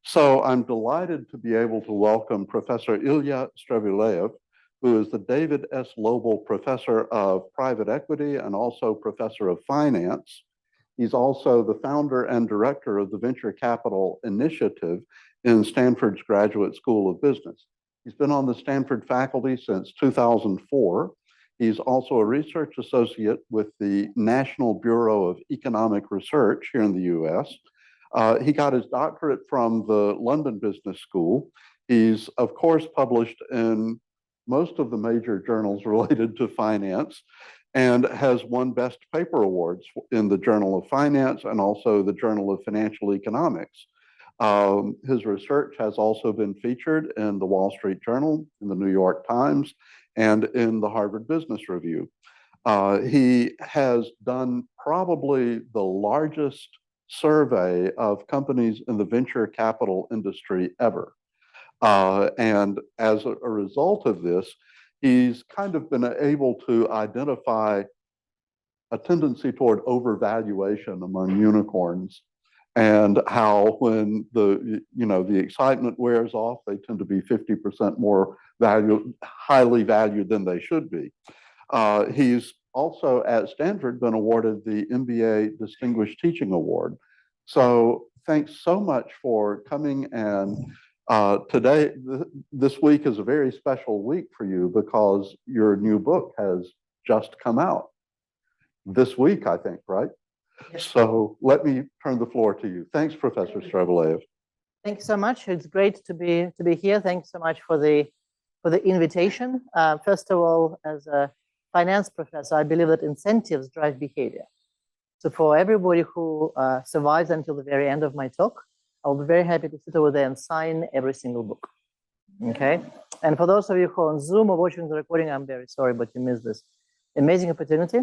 So I'm delighted to be able to welcome Professor Ilya Strebulaev, who is the David S. Lobel Professor of Private Equity and also Professor of Finance. He's also the founder and director of the Venture Capital Initiative in Stanford's Graduate School of Business. He's been on the Stanford faculty since 2004. He's also a research associate with the National Bureau of Economic Research here in the US. He got his doctorate from the London Business School. He's, of course, published in most of the major journals related to finance and has won Best Paper Awards in the Journal of Finance and also the Journal of Financial Economics. His research has also been featured in the Wall Street Journal, in the New York Times, and in the Harvard Business Review. He has done probably the largest survey of companies in the venture capital industry ever. And as a result of this, he's kind of been able to identify a tendency toward overvaluation among unicorns and how when the excitement wears off, they tend to be 50% more highly valued than they should be. He's also at Stanford been awarded the MBA Distinguished Teaching Award. So thanks so much for coming. And today, this week is a very special week for you because your new book has just come out this week, I think, right? Yes. So let me turn the floor to you. Thanks, Professor Strebulaev. Thanks so much. It's great to be here. Thanks so much for the invitation. First of all, as a finance professor, I believe that incentives drive behavior. So for everybody who survives until the very end of my talk, I'll be very happy to sit over there and sign every single book. Okay. And for those of you who are on Zoom or watching the recording, I'm very sorry, but you missed this amazing opportunity.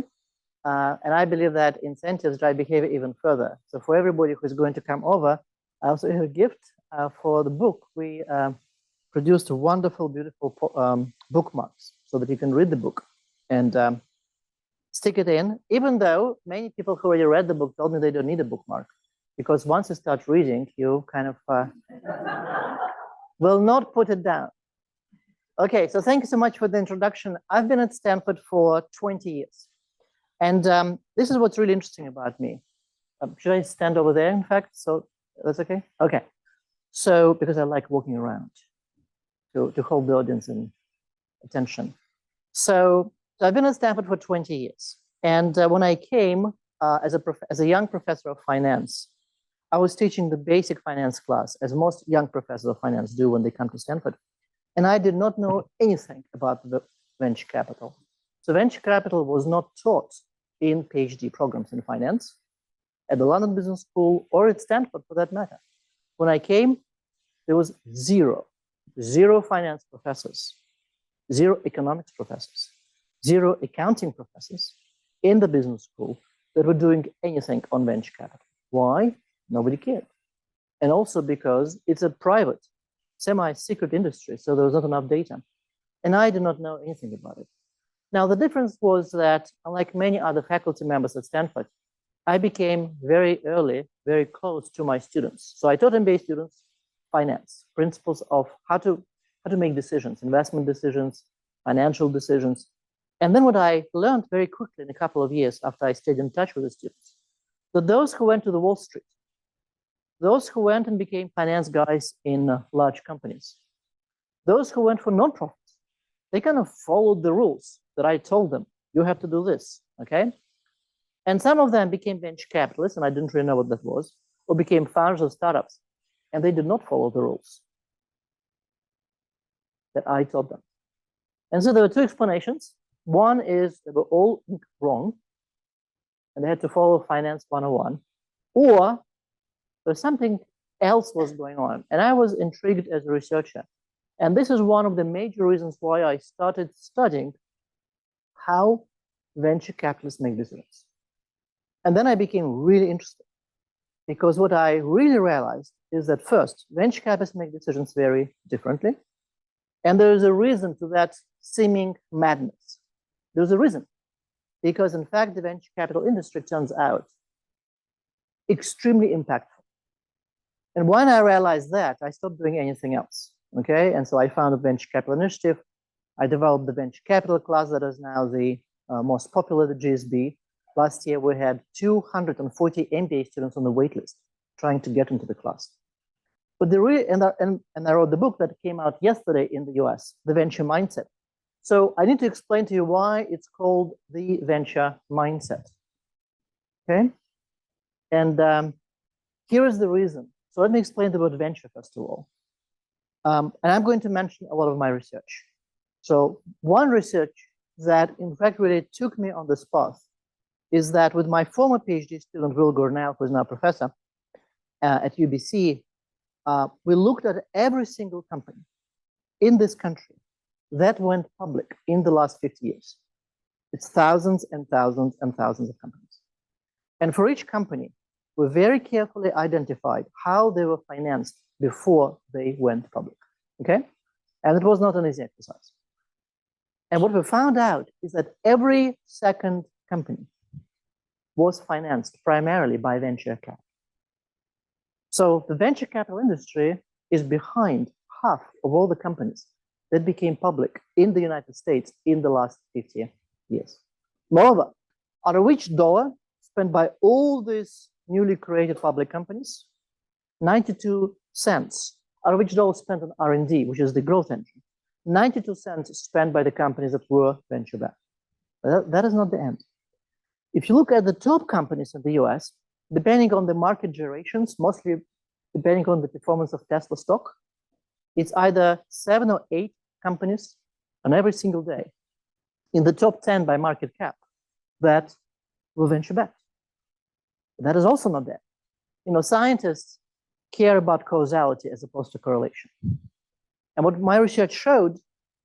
And I believe that incentives drive behavior even further. So for everybody who's going to come over, I also have a gift for the book. We produced wonderful, beautiful bookmarks so that you can read the book and stick it in, even though many people who already read the book told me they don't need a bookmark, because once you start reading, you kind of will not put it down. Okay, so thank you so much for the introduction. I've been at Stanford for 20 years. And this is what's really interesting about me. Should I stand over there, in fact? So that's okay? Okay. So, because I like walking around to hold the audience in attention. So I've been at Stanford for 20 years. And when I came as a young professor of finance, I was teaching the basic finance class, as most young professors of finance do when they come to Stanford. And I did not know anything about the venture capital. So venture capital was not taught in PhD programs in finance at the London Business School or at Stanford for that matter. When I came, there was zero finance professors, zero economics professors, zero accounting professors in the business school that were doing anything on venture capital. Why? Nobody cared. And also because it's a private, semi-secret industry, so there was not enough data. And I did not know anything about it. Now, the difference was that, unlike many other faculty members at Stanford, I became very early, very close to my students. So I taught MBA students finance, principles of how to make decisions, investment decisions, financial decisions. And then what I learned very quickly in a couple of years after I stayed in touch with the students, that those who went to the Wall Street, those who went and became finance guys in large companies, those who went for nonprofits, they kind of followed the rules that I told them, you have to do this, okay? And some of them became venture capitalists, and I didn't really know what that was, or became founders of startups, and they did not follow the rules that I taught them. And so there were two explanations. One is they were all wrong, and they had to follow Finance 101, or there's something else was going on. And I was intrigued as a researcher. And this is one of the major reasons why I started studying how venture capitalists make decisions. And then I became really interested, because what I really realized is that first, venture capitalists make decisions very differently. And there is a reason to that seeming madness. There's a reason, because in fact, the venture capital industry turns out extremely impactful. And when I realized that, I stopped doing anything else. Okay, and so I founded Venture Capital Initiative. I developed the venture capital class that is now the most popular at the GSB. Last year, we had 240 MBA students on the wait list trying to get into the class. But and I wrote the book that came out yesterday in the US, The Venture Mindset. So I need to explain to you why it's called the venture mindset. Okay, and here is the reason. So let me explain the word venture first of all. And I'm going to mention a lot of my research. So one research that in fact really took me on this path is that with my former PhD student, Will Gornell, who is now a professor at UBC, we looked at every single company in this country that went public in the last 50 years. It's thousands and thousands and thousands of companies. And for each company, we very carefully identified how they were financed before they went public, okay? And it was not an easy exercise. And what we found out is that every second company was financed primarily by venture capital. So the venture capital industry is behind half of all the companies that became public in the United States in the last 50 years. Moreover, out of each dollar spent by all these newly created public companies, 92 cents, out of each dollar spent on R&D, which is the growth engine, 92 cents spent by the companies that were venture-backed. That is not the end. If you look at the top companies in the US, depending on the market durations, mostly depending on the performance of Tesla stock, it's either 7 or 8 companies on every single day in the top 10 by market cap that were venture-backed. That is also not there. You know, scientists care about causality as opposed to correlation. And what my research showed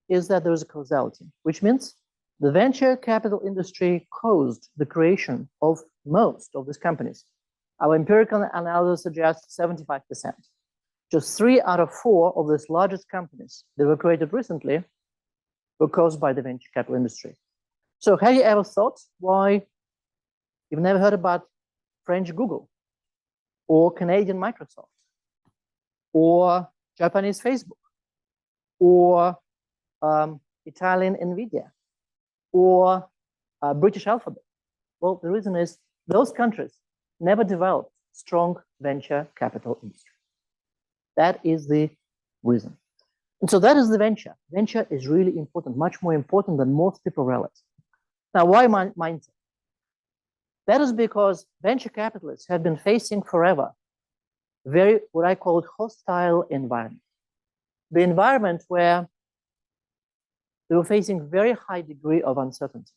is that there is a causality, which means the venture capital industry caused the creation of most of these companies. Our empirical analysis suggests 75%. Just 3 out of 4 of these largest companies that were created recently were caused by the venture capital industry. So have you ever thought why you've never heard about French Google or Canadian Microsoft or Japanese Facebook or Italian NVIDIA or British Alphabet? Well, the reason is those countries never developed strong venture capital industry. That is the reason. And so that is the venture. Venture is really important, much more important than most people realize. Now, why mindset? That is because venture capitalists have been facing forever very, what I call hostile environment. The environment where they were facing very high degree of uncertainty,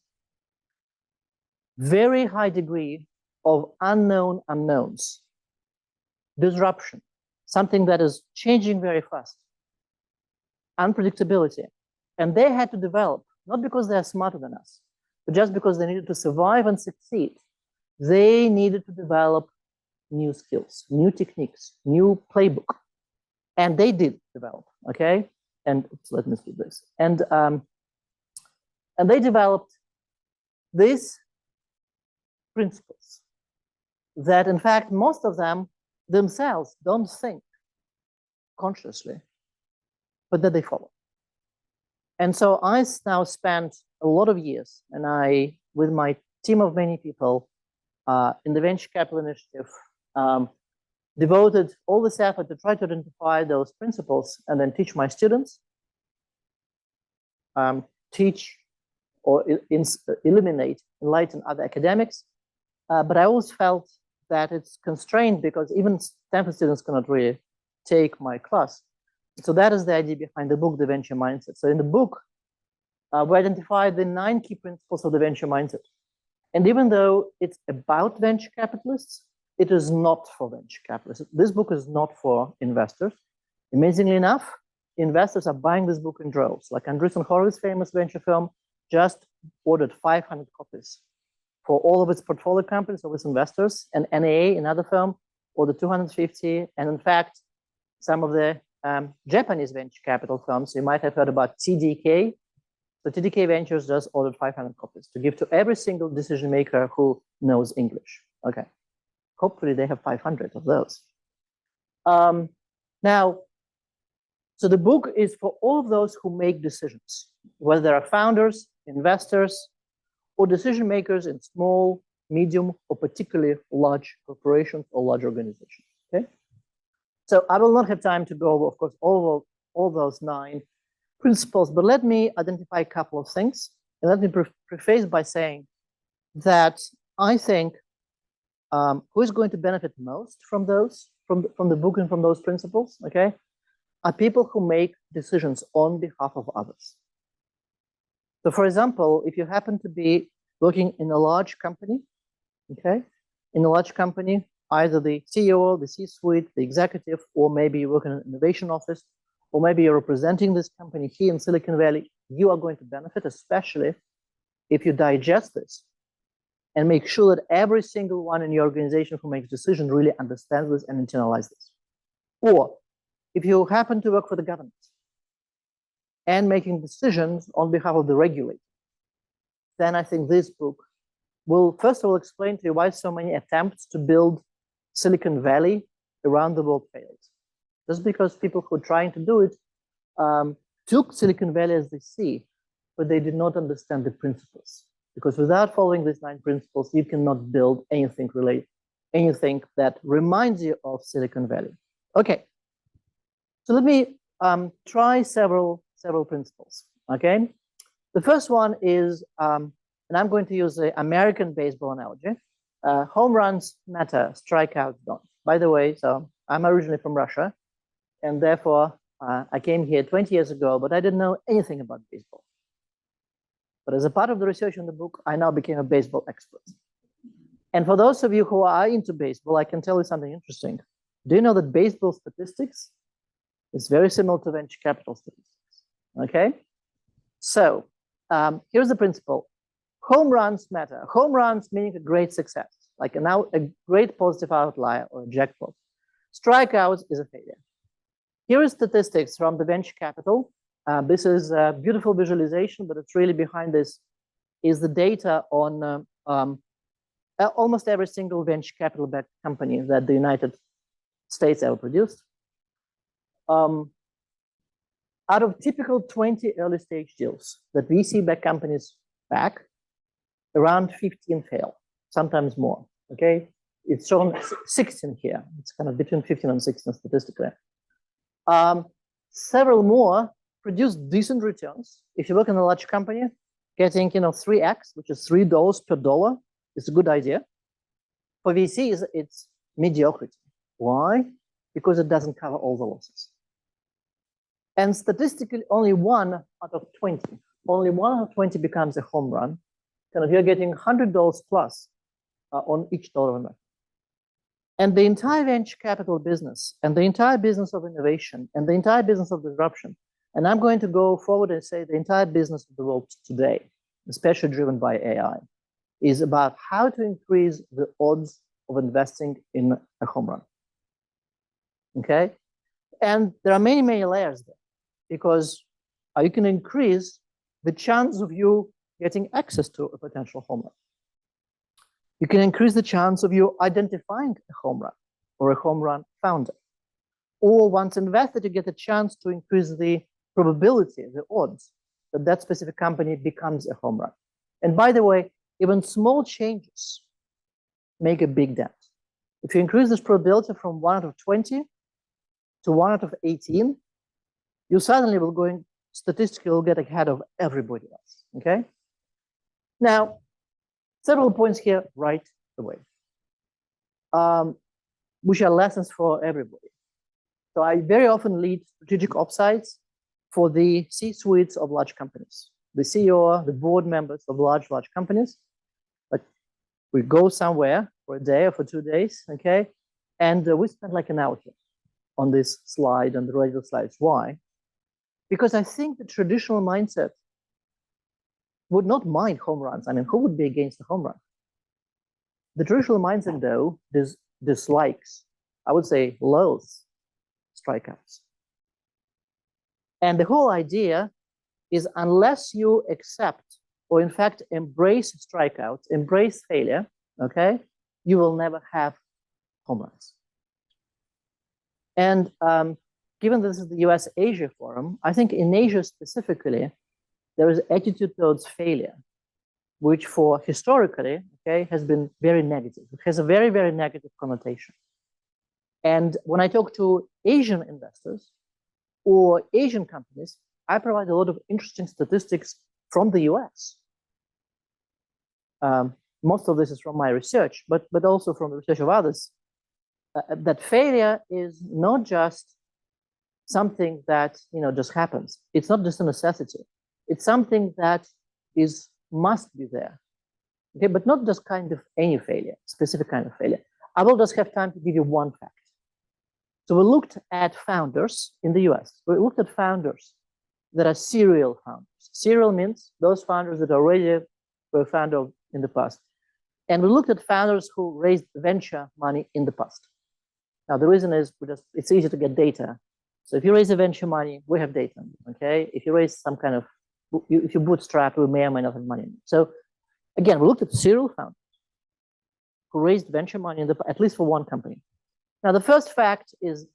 very high degree of unknown unknowns, disruption, something that is changing very fast, unpredictability. And they had to develop, not because they're smarter than us, but just because they needed to survive and succeed. They needed to develop new skills, new techniques, new playbook. And they did develop, okay? And oops, let me skip this. And they developed these principles that, in fact, most of them themselves don't think consciously, but that they follow. And so I now spent a lot of years, and I, with my team of many people in the Venture Capital Initiative, devoted all this effort to try to identify those principles and then teach my students, teach or eliminate, enlighten other academics. But I always felt that it's constrained because even Stanford students cannot really take my class. So that is the idea behind the book, The Venture Mindset. So in the book, we identified the 9 key principles of the venture mindset. And even though it's about venture capitalists, it is not for venture capitalists. This book is not for investors. Amazingly enough, investors are buying this book in droves. Like Andreessen Horowitz, famous venture firm, just ordered 500 copies for all of its portfolio companies of its investors, and NAA, another firm, ordered 250. And in fact, some of the Japanese venture capital firms, you might have heard about TDK. So TDK Ventures just ordered 500 copies to give to every single decision maker who knows English. Okay. Hopefully they have 500 of those. Now, so the book is for all of those who make decisions, whether they are founders, investors, or decision makers in small, medium, or particularly large corporations or large organizations. Okay. So I will not have time to go over, of course, all those 9 principles, but let me identify a couple of things. And let me preface by saying that I think who is going to benefit most from those, from the book and from those principles, okay, are people who make decisions on behalf of others. So for example, if you happen to be working in a large company, okay, in a large company, either the CEO, the C-suite, the executive, or maybe you work in an innovation office, or maybe you're representing this company here in Silicon Valley, you are going to benefit, especially if you digest this and make sure that every single one in your organization who makes decisions really understands this and internalize this. Or if you happen to work for the government and making decisions on behalf of the regulator, then I think this book will first of all explain to you why so many attempts to build Silicon Valley around the world failed. Just because people who are trying to do it took Silicon Valley as they see, but they did not understand the principles. Because without following these 9 principles, you cannot build anything that reminds you of Silicon Valley. Okay, so let me try several principles. Okay, the first one is, and I'm going to use the American baseball analogy. Home runs matter, strikeouts don't. By the way, so I'm originally from Russia, and therefore I came here 20 years ago, but I didn't know anything about baseball. But as a part of the research in the book, I now became a baseball expert. And for those of you who are into baseball, I can tell you something interesting. Do you know that baseball statistics is very similar to venture capital statistics? Okay, so here's the principle. Home runs matter. Home runs meaning a great success, like a great positive outlier or a jackpot. Strikeouts is a failure. Here is statistics from the venture capital. This is a beautiful visualization, but it's really behind this is the data on almost every single venture capital-backed company that the United States ever produced. Out of typical 20 early stage deals that VC-backed companies back, around 15 fail, sometimes more, okay? It's shown 16 here. It's kind of between 15 and 16 statistically. Several more produce decent returns. If you work in a large company, getting 3x, which is $3 per dollar, is a good idea. For VCs, it's mediocrity. Why? Because it doesn't cover all the losses. And statistically, only 1 out of 20 becomes a home run. Kind of you're getting $100 plus on each dollar investment. And the entire venture capital business, and the entire business of innovation, and the entire business of disruption, and I'm going to go forward and say the entire business of the world today, especially driven by AI, is about how to increase the odds of investing in a home run. Okay? And there are many, many layers there, because you can increase the chance of you getting access to a potential home run. You can increase the chance of you identifying a home run or a home run founder. Or once invested, you get a chance to increase the probability, the odds, that that specific company becomes a home run. And by the way, even small changes make a big dent. If you increase this probability from 1 out of 20 to 1 out of 18, you suddenly will statistically get ahead of everybody else, okay? Now, several points here right away, which are lessons for everybody. So I very often lead strategic offsites for the C-suites of large companies, the CEO, the board members of large companies. Like we go somewhere for a day or for 2 days, okay? And we spend like an hour here on this slide and the regular slides. Why? Because I think the traditional mindset would not mind home runs. I mean, who would be against a home run? The traditional mindset, though, dislikes, I would say, loathes strikeouts. And the whole idea is unless you accept or in fact embrace strikeouts, embrace failure, okay, you will never have home runs. And given this is the US-Asia forum, I think in Asia specifically, there is attitude towards failure, which for historically, okay, has been very negative. It has a very, very negative connotation. And when I talk to Asian investors or Asian companies, I provide a lot of interesting statistics from the US. Most of this is from my research, but also from the research of others, that failure is not just something that just happens. It's not just a necessity. It's something that must be there. Okay, but not just kind of any failure, specific kind of failure. I will just have time to give you one fact. So we looked at founders in the US. We looked at founders that are serial founders. Serial means those founders that already were founded in the past. And we looked at founders who raised venture money in the past. Now, the reason is it's easy to get data. So if you raise a venture money, we have data, okay? If you raise some kind of, if you bootstrap, we may or may not have money. So again, we looked at serial founders who raised venture money at least for one company. Now, the first fact is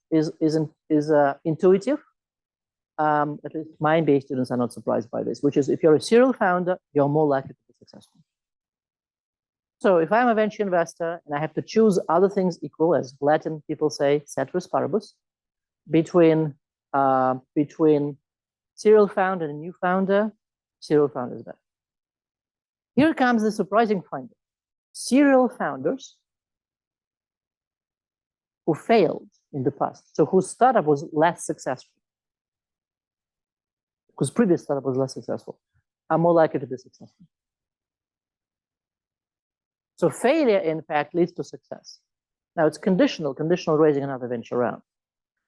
intuitive. At least my MBA students are not surprised by this, which is if you're a serial founder, you're more likely to be successful. So if I'm a venture investor and I have to choose other things equal, as Latin people say, ceteris paribus, between serial founder and new founder, serial founder is better. Here comes the surprising finding. Serial founders who failed in the past, so whose startup was less successful, whose previous startup was less successful, are more likely to be successful. So failure, in fact, leads to success. Now it's conditional raising another venture round.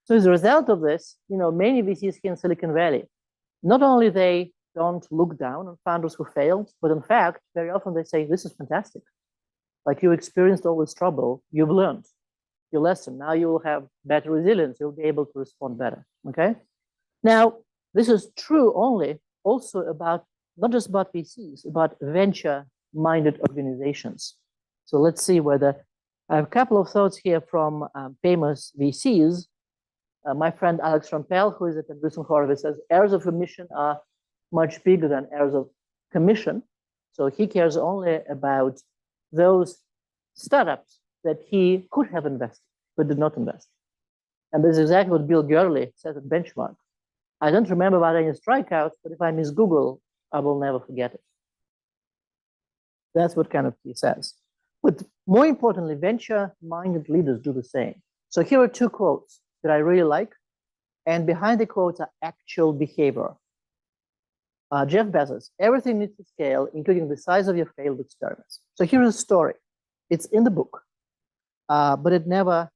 So as a result of this, many VCs here in Silicon Valley, not only they don't look down on founders who failed, but in fact, very often they say, this is fantastic. Like you experienced all this trouble, you've learned your lesson. Now you will have better resilience. You'll be able to respond better, okay? Now, this is true also about, not just about VCs, about venture-minded organizations. So let's see whether, I have a couple of thoughts here from famous VCs. My friend Alex Rampel, who is at Andreessen Horowitz, says errors of omission are much bigger than errors of commission. So he cares only about those startups that he could have invested, but did not invest. And this is exactly what Bill Gurley says at Benchmark. I don't remember about any strikeouts, but if I miss Google, I will never forget it. That's what kind of he says. But more importantly, venture-minded leaders do the same. So here are two quotes that I really like. And behind the quotes are actual behavior. Jeff Bezos, everything needs to scale, including the size of your failed experiments. So here's a story. It's in the book, but it never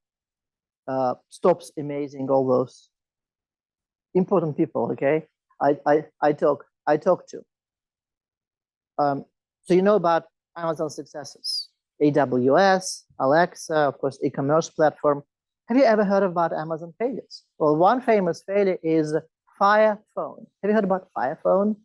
stops amazing all those important people, okay? I talk to. So you know about Amazon successes, AWS, Alexa, of course, e-commerce platform. Have you ever heard about Amazon failures? Well, one famous failure is Fire Phone. Have you heard about Fire Phone?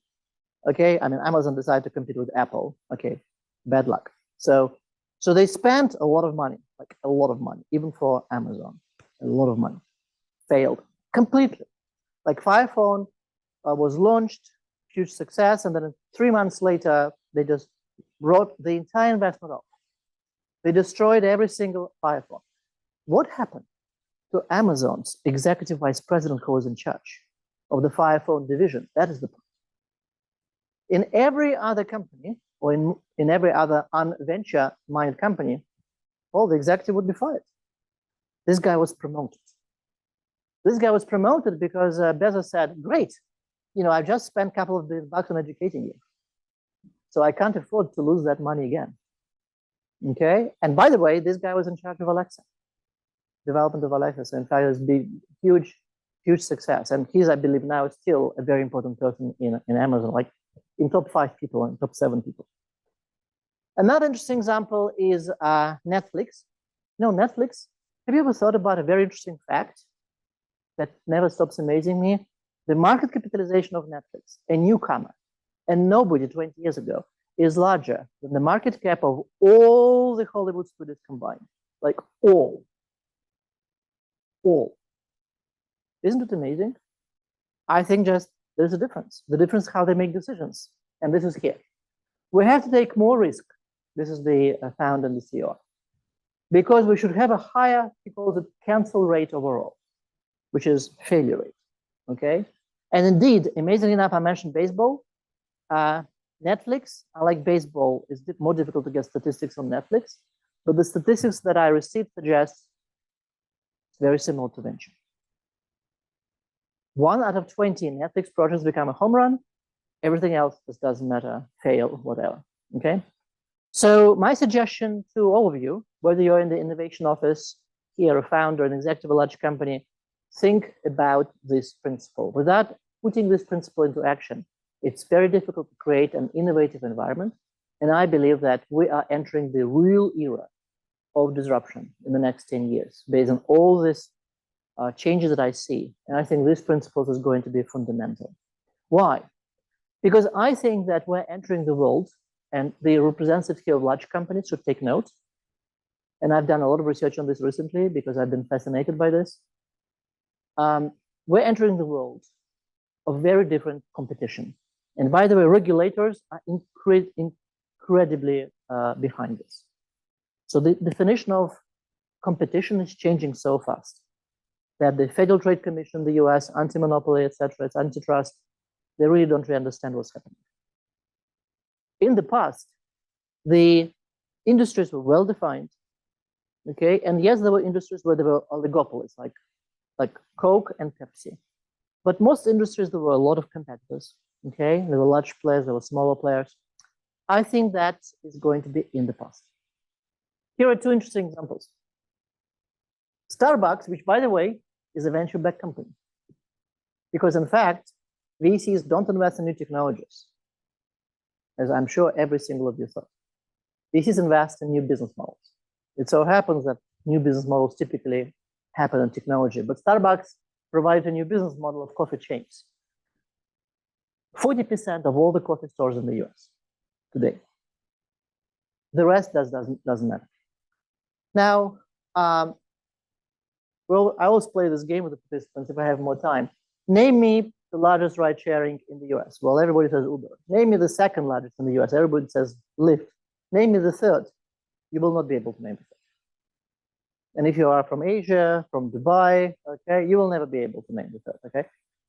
Okay, I mean, Amazon decided to compete with Apple. Okay, bad luck. So they spent a lot of money, like a lot of money, even for Amazon, a lot of money. Failed completely. Like Fire Phone was launched, huge success, and then 3 months later, they just wrote the entire investment off. They destroyed every single Fire Phone. What happened to Amazon's executive vice president who was in charge of the Fire Phone division? That is the point. In every other company, or in every other unventure-minded company, well, the executive would be fired. This guy was promoted. This guy was promoted because Bezos said, great, I've just spent a couple of $1 billion on educating you. So I can't afford to lose that money again. Okay? And by the way, this guy was in charge of Alexa, development of Alexa. So in fact, it's been huge success. And he's, I believe, now still a very important person in Amazon, like in top 5 people and top 7 people. Another interesting example is Netflix. Netflix, have you ever thought about a very interesting fact that never stops amazing me? The market capitalization of Netflix, a newcomer, and nobody 20 years ago, is larger than the market cap of all the Hollywood studios combined. Like all. Isn't it amazing? I think just there's a difference. The difference is how they make decisions. And this is here. We have to take more risk. This is the founder and the CEO. Because we should have a higher, he calls it cancel rate overall, which is failure rate. Okay? And indeed, amazingly enough, I mentioned baseball. Netflix, unlike baseball, is more difficult to get statistics on Netflix. But the statistics that I received suggest it's very similar to venture. 1 out of 20 Netflix projects become a home run. Everything else just doesn't matter, fail, whatever. Okay? So my suggestion to all of you, whether you're in the innovation office, here, a founder, an executive of a large company, think about this principle. Without putting this principle into action, it's very difficult to create an innovative environment. And I believe that we are entering the real era of disruption in the next 10 years, based on all these changes that I see. And I think this principle is going to be fundamental. Why? Because I think that we're entering the world, and the representatives here of large companies should take note. And I've done a lot of research on this recently because I've been fascinated by this. We're entering the world of very different competition. And by the way, regulators are incredibly behind this. So the definition of competition is changing so fast that the Federal Trade Commission, the US, anti-monopoly, etc., it's antitrust, they really don't really understand what's happening. In the past, the industries were well defined, okay? And yes, there were industries where there were oligopolies, like Coke and Pepsi. But most industries, there were a lot of competitors, okay? There were large players, there were smaller players. I think that is going to be in the past. Here are 2 interesting examples. Starbucks, which by the way, is a venture-backed company. Because in fact, VCs don't invest in new technologies, as I'm sure every single of you thought. VCs invest in new business models. It so happens that new business models typically happen in technology, but Starbucks provides a new business model of coffee chains. 40% of all the coffee stores in the US today. The rest doesn't matter. Now, well, I always play this game with the participants if I have more time. Name me the largest ride sharing in the US. Well, everybody says Uber. Name me the second largest in the US. Everybody says Lyft. Name me the third. You will not be able to name the third. And if you are from Asia, from Dubai, okay, you will never be able to name the third, okay?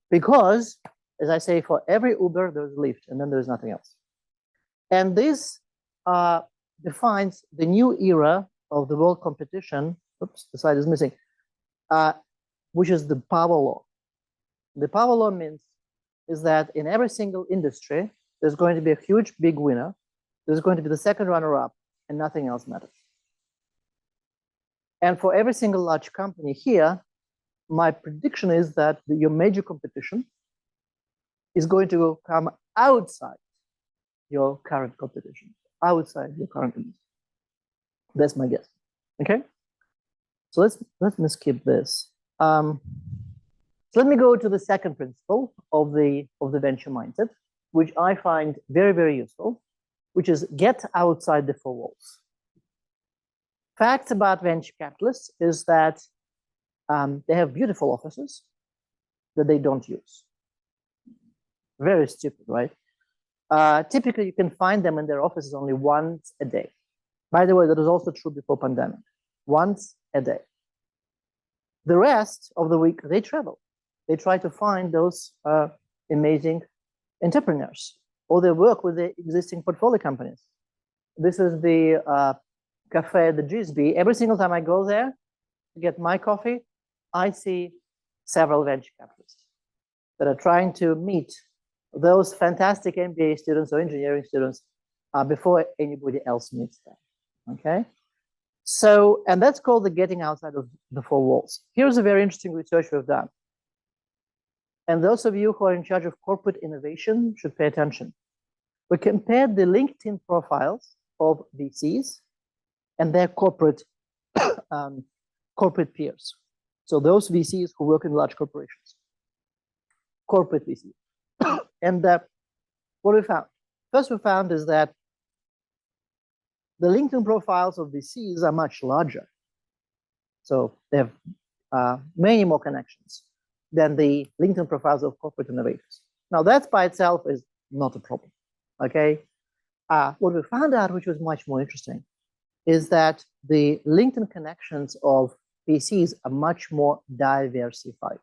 Because, as I say, for every Uber, there's Lyft, and then there's nothing else. And this defines the new era of the world competition. Oops, the slide is missing. Which is the power law. The power law is that in every single industry, there's going to be a huge big winner. There's going to be the second runner-up, and nothing else matters. And for every single large company here, my prediction is that your major competition is going to come outside your current competition, outside your current industry. That's my guess. Okay. So let me skip this. So let me go to the second principle of the venture mindset, which I find very, very useful, which is get outside the 4 walls. Facts about venture capitalists is that they have beautiful offices that they don't use. Very stupid, right? Typically, you can find them in their offices only once a day. By the way, that was also true before pandemic. Once a day. The rest of the week, they travel. They try to find those amazing entrepreneurs, or they work with the existing portfolio companies. This is the cafe at the GSB. Every single time I go there to get my coffee, I see several venture capitalists that are trying to meet those fantastic MBA students or engineering students before anybody else meets them. Okay? So, and that's called the getting outside of the 4 walls. Here's a very interesting research we've done. And those of you who are in charge of corporate innovation should pay attention. We compared the LinkedIn profiles of VCs and their corporate peers. So those VCs who work in large corporations, corporate VCs. And what we found? First we found is that the LinkedIn profiles of VCs are much larger. So they have many more connections. than the LinkedIn profiles of corporate innovators. Now, that by itself is not a problem, okay? What we found out, which was much more interesting, is that the LinkedIn connections of VCs are much more diversified.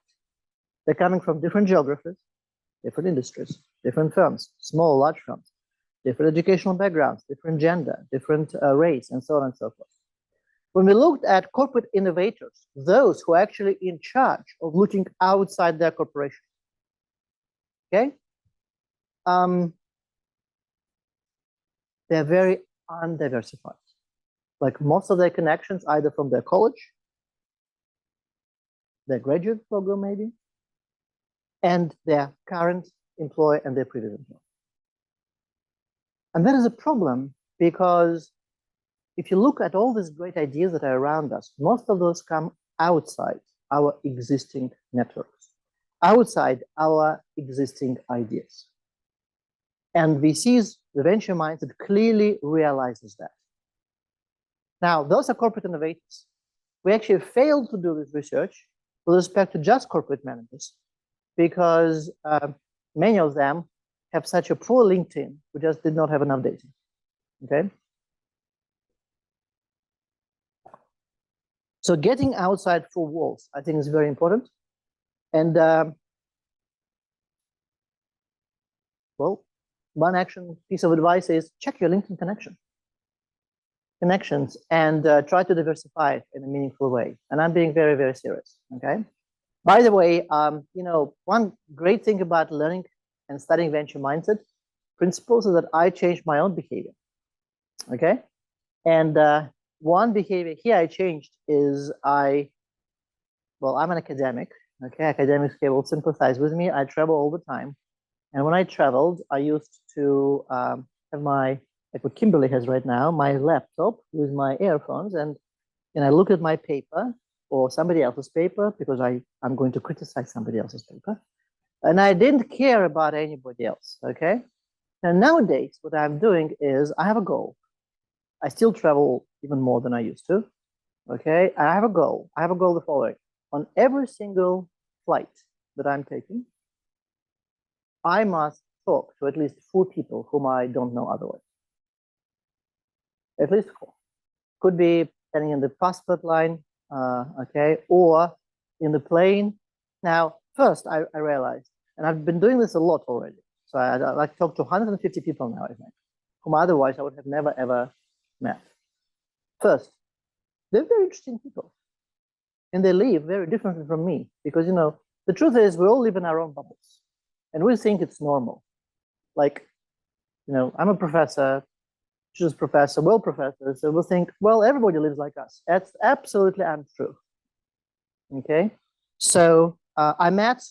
They're coming from different geographies, different industries, different firms, small, large firms, different educational backgrounds, different gender, different race, and so on and so forth. When we looked at corporate innovators, those who are actually in charge of looking outside their corporation, okay, they're very undiversified. Like most of their connections, either from their college, their graduate program maybe, and their current employer and their previous employer. And that is a problem because if you look at all these great ideas that are around us, most of those come outside our existing networks, outside our existing ideas. And VCs, the venture mindset, clearly realizes that. Now, those are corporate innovators. We actually failed to do this research with respect to just corporate managers because many of them have such a poor LinkedIn, we just did not have enough data, okay? So getting outside four walls, I think, is very important. And well, one action piece of advice is check your LinkedIn connections and try to diversify it in a meaningful way. And I'm being very, very serious, okay? By the way, you know, one great thing about learning and studying venture mindset principles is that I changed my own behavior, okay? And one behavior here I changed is well, I'm an academic, okay? Academics will sympathize with me. I travel all the time. And when I traveled, I used to have my, like what Kimberly has right now, my laptop with my earphones, and I look at my paper or somebody else's paper because I'm going to criticize somebody else's paper. And I didn't care about anybody else, okay? Now, nowadays, what I'm doing is I have a goal. I still travel even more than I used to, okay? I have a goal. I have a goal the following. On every single flight that I'm taking, I must talk to at least 4 people whom I don't know otherwise. At least 4. Could be standing in the passport line, okay, or in the plane. Now, first, I realized, and I've been doing this a lot already. So I like to talk to 150 people now, I think, whom otherwise I would have never, ever met. First, they're very interesting people. And they live very differently from me because, you know, the truth is we all live in our own bubbles. And we think it's normal. Like, you know, I'm a professor, she's a professor, well, professor. So we'll think, well, everybody lives like us. That's absolutely untrue. Okay. So I met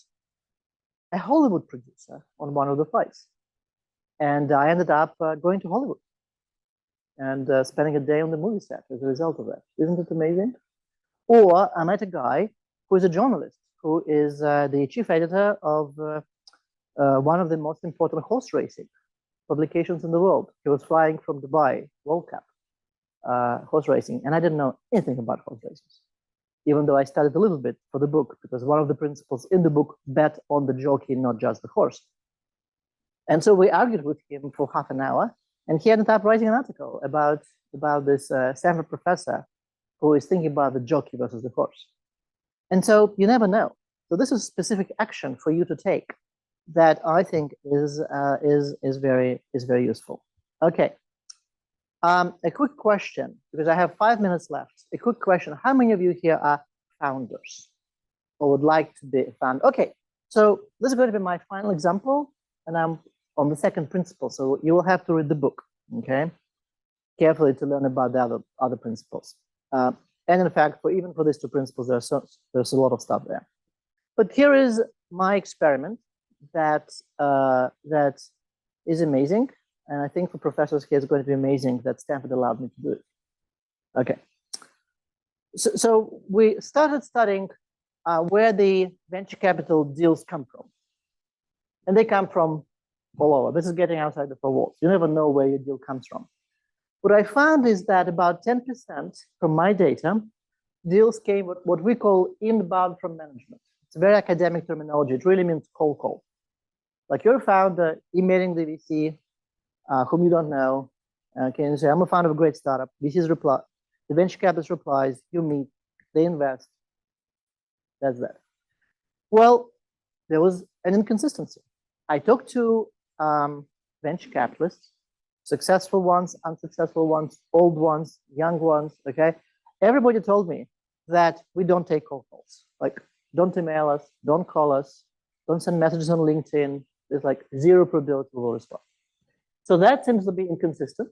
a Hollywood producer on one of the flights. And I ended up going to Hollywood and spending a day on the movie set as a result of that. Isn't it amazing? Or I met a guy who is a journalist, who is the chief editor of one of the most important horse racing publications in the world. He was flying from Dubai, World Cup, horse racing, and I didn't know anything about horse races, even though I studied a little bit for the book, because one of the principles in the book, bet on the jockey, not just the horse. And so we argued with him for half an hour, and he ended up writing an article about this Stanford professor who is thinking about the jockey versus the horse. And so you never know. So this is specific action for you to take that I think is very useful. Okay. A quick question, because I have 5 minutes left. A quick question: how many of you here are founders or would like to be a founder? Okay, so this is going to be my final example, and I'm on the second principle. So you will have to read the book, okay, carefully to learn about the other principles. And in fact, even for these 2 principles, there's a lot of stuff there. But here is my experiment that is amazing. And I think for professors here, it's going to be amazing that Stanford allowed me to do it. Okay. So we started studying where the venture capital deals come from. And they come from all over. This is getting outside the 4 walls. You never know where your deal comes from. What I found is that about 10% from my data, deals came what we call inbound from management. It's a very academic terminology. It really means cold call. Like you're a founder emailing the VC whom you don't know. Can you say, I'm a founder of a great startup. VC's reply, the venture capitalist replies, you meet, they invest. That's that. Well, there was an inconsistency. I talked to venture capitalists, successful ones, unsuccessful ones, old ones, young ones, okay? Everybody told me that we don't take cold calls. Like, don't email us, don't call us, don't send messages on LinkedIn. There's like 0 probability we will respond. So that seems to be inconsistent.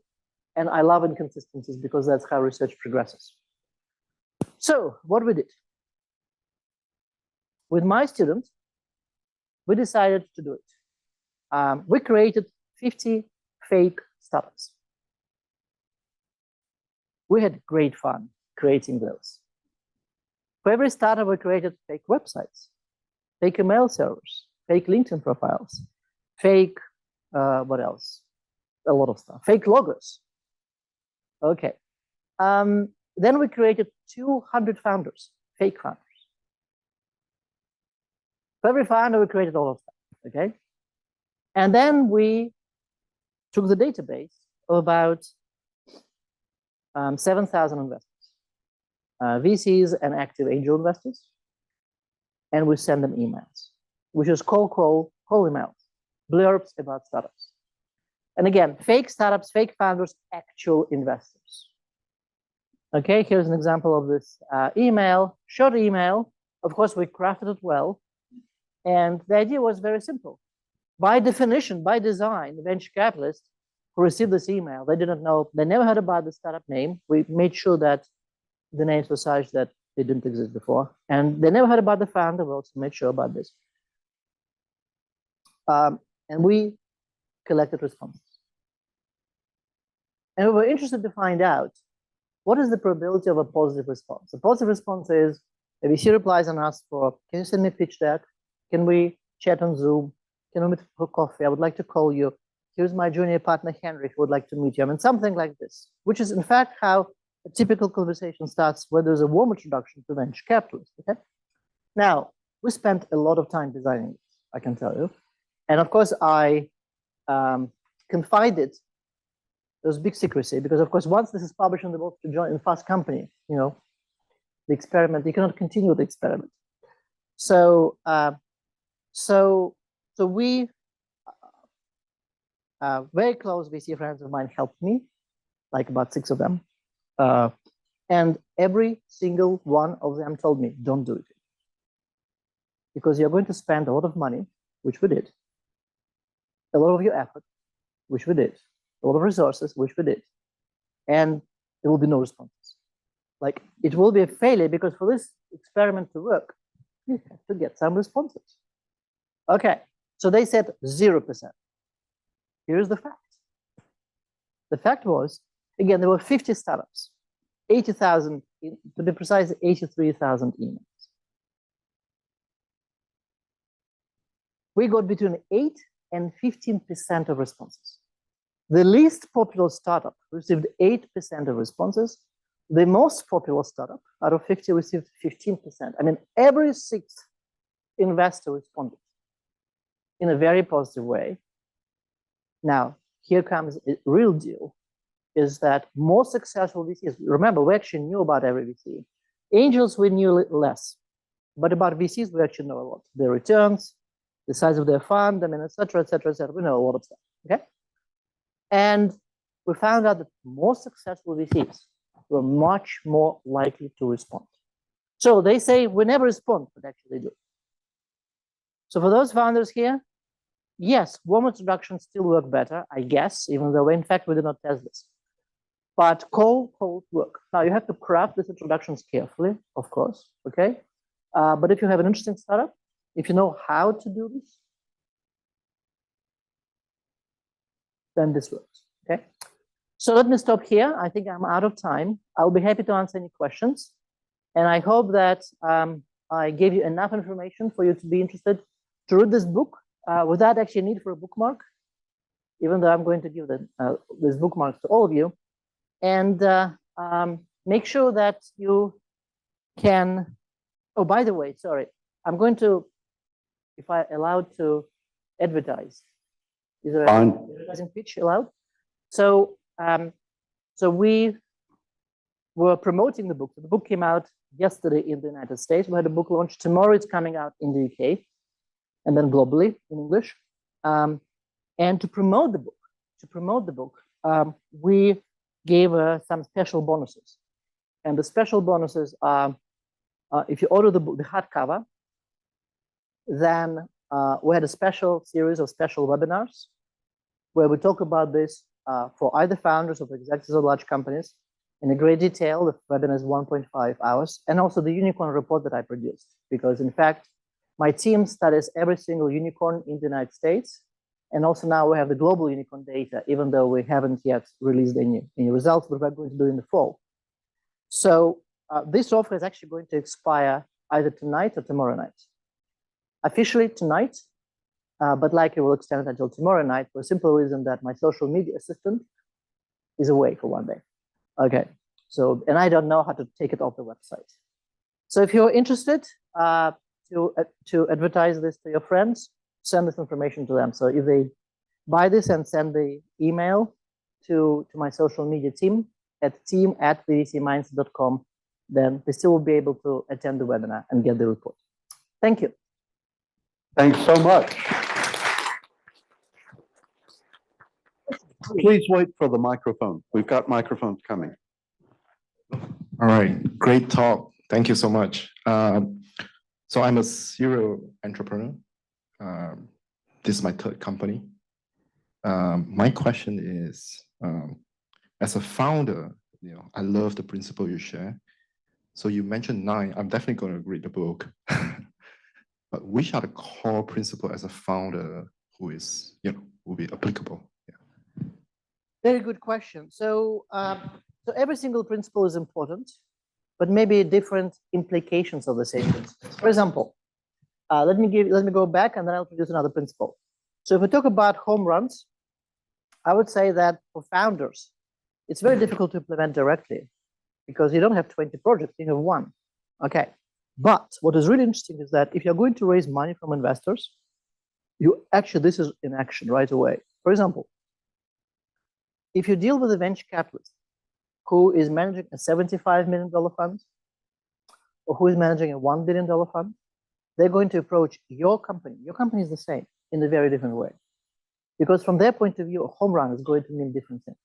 And I love inconsistencies because that's how research progresses. So what we did. With my students, we decided to do it. We created 50 fake startups. We had great fun creating those. For every startup, we created fake websites, fake email servers, fake LinkedIn profiles, fake, what else? A lot of stuff, fake logos. Okay. Then we created 200 founders, fake founders. For every founder, we created all of that, okay? And then we took the database of about 7,000 investors, VCs and active angel investors, and we send them emails, which is call emails, blurbs about startups. And again, fake startups, fake founders, actual investors. Okay, here's an example of this email, short email. Of course, we crafted it well. And the idea was very simple. By definition, by design, the venture capitalists who received this email, they didn't know, they never heard about the startup name. We made sure that the names were such that they didn't exist before. And they never heard about the founder. We also made sure about this. And we collected responses. And we were interested to find out what is the probability of a positive response. A positive response is a VC replies and asks for, can you send me a pitch deck? Can we chat on Zoom? Can we meet for coffee? I would like to call you. Here's my junior partner, Henry, who would like to meet you. I mean, something like this, which is in fact how a typical conversation starts where there's a warm introduction to venture capitalists, okay? Now, we spent a lot of time designing this, I can tell you. And of course, I confided, there's big secrecy, because of course, once this is published in the book to join in Fast Company, you know, the experiment, you cannot continue the experiment. So, so we, very close VC friends of mine helped me, like about 6 of them. And every single one of them told me, don't do it. Because you're going to spend a lot of money, which we did, a lot of your effort, which we did, a lot of resources, which we did, and there will be no responses. Like, it will be a failure because for this experiment to work, you have to get some responses. Okay, so they said 0%. Here's the fact. The fact was, again, there were 50 startups, 80,000, to be precise, 83,000 emails. We got between 8 and 15% of responses. The least popular startup received 8% of responses. The most popular startup out of 50 received 15%. I mean, every 6th investor responded in a very positive way. Now, here comes a real deal, is that more successful VCs, remember, we actually knew about every VC. Angels, we knew less, but about VCs, we actually know a lot. Their returns, the size of their fund, I mean, et cetera, et cetera, et cetera. We know a lot of stuff, okay? And we found out that more successful VCs were much more likely to respond. So they say we never respond, but actually do. So for those founders here, yes, warm introductions still work better, I guess, even though in fact we did not test this. But cold work. Now you have to craft these introductions carefully, of course, okay? But if you have an interesting startup, if you know how to do this, then this works, okay? So let me stop here. I think I'm out of time. I'll be happy to answer any questions. And I hope that I gave you enough information for you to be interested to read this book without actually need for a bookmark, even though I'm going to give these bookmarks to all of you. And make sure that you can, oh, by the way, sorry, I'm going to, if I allowed to advertise, is there Fine. an advertising pitch allowed? So, so we were promoting the book. So the book came out yesterday in the United States. We had a book launch. Tomorrow it's coming out in the UK, and then globally in English. And to promote the book, we gave some special bonuses. And the special bonuses are, if you order the book, the hardcover, then we had a special series of special webinars where we talk about this for either founders or executives of large companies in a great detail. The webinar is 1.5 hours, and also the unicorn report that I produced, because in fact, my team studies every single unicorn in the United States. And also now we have the global unicorn data, even though we haven't yet released any results, but we're going to do in the fall. So this offer is actually going to expire either tonight or tomorrow night. Officially tonight, but likely will extend it until tomorrow night for a simple reason that my social media assistant is away for one day. Okay, so, and I don't know how to take it off the website. So if you're interested to advertise this to your friends, send this information to them. So if they buy this and send the email to my social media team at team@vdcminds.com, then they still will be able to attend the webinar and get the report. Thank you. Thanks so much. Please wait for the microphone. We've got microphones coming. All right, great talk. Thank you so much. So I'm a serial entrepreneur. This is my third company. My question is, as a founder, I love the principle you share. So you mentioned 9. I'm definitely going to read the book. But which are the core principles as a founder who is, will be applicable? Yeah. Very good question. So, so every single principle is important, but maybe different implications of the same principles. For example, let me go back and then I'll introduce another principle. So if we talk about home runs, I would say that for founders, it's very difficult to implement directly because you don't have 20 projects, you have 1. Okay. But what is really interesting is that if you're going to raise money from investors, this is in action right away. For example, if you deal with a venture capitalist who is managing a $75 million fund or who is managing a $1 billion fund, they're going to approach your company. Your company is the same in a very different way. Because from their point of view, a home run is going to mean different things.